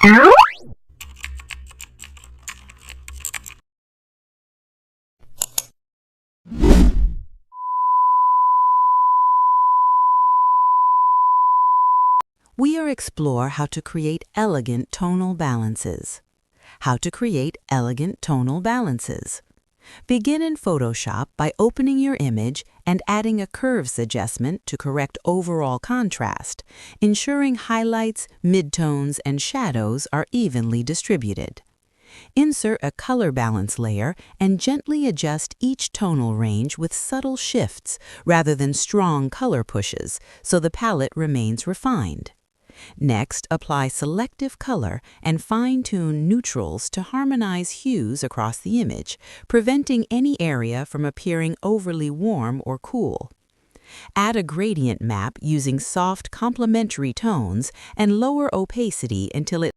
We explore how to create elegant tonal balances. How to create elegant tonal balances. Begin in Photoshop by opening your image and adding a curves adjustment to correct overall contrast, ensuring highlights, midtones, and shadows are evenly distributed. Insert a color balance layer and gently adjust each tonal range with subtle shifts rather than strong color pushes, so the palette remains refined. Next, apply selective color and fine-tune neutrals to harmonize hues across the image, preventing any area from appearing overly warm or cool. Add a gradient map using soft complementary tones and lower opacity until it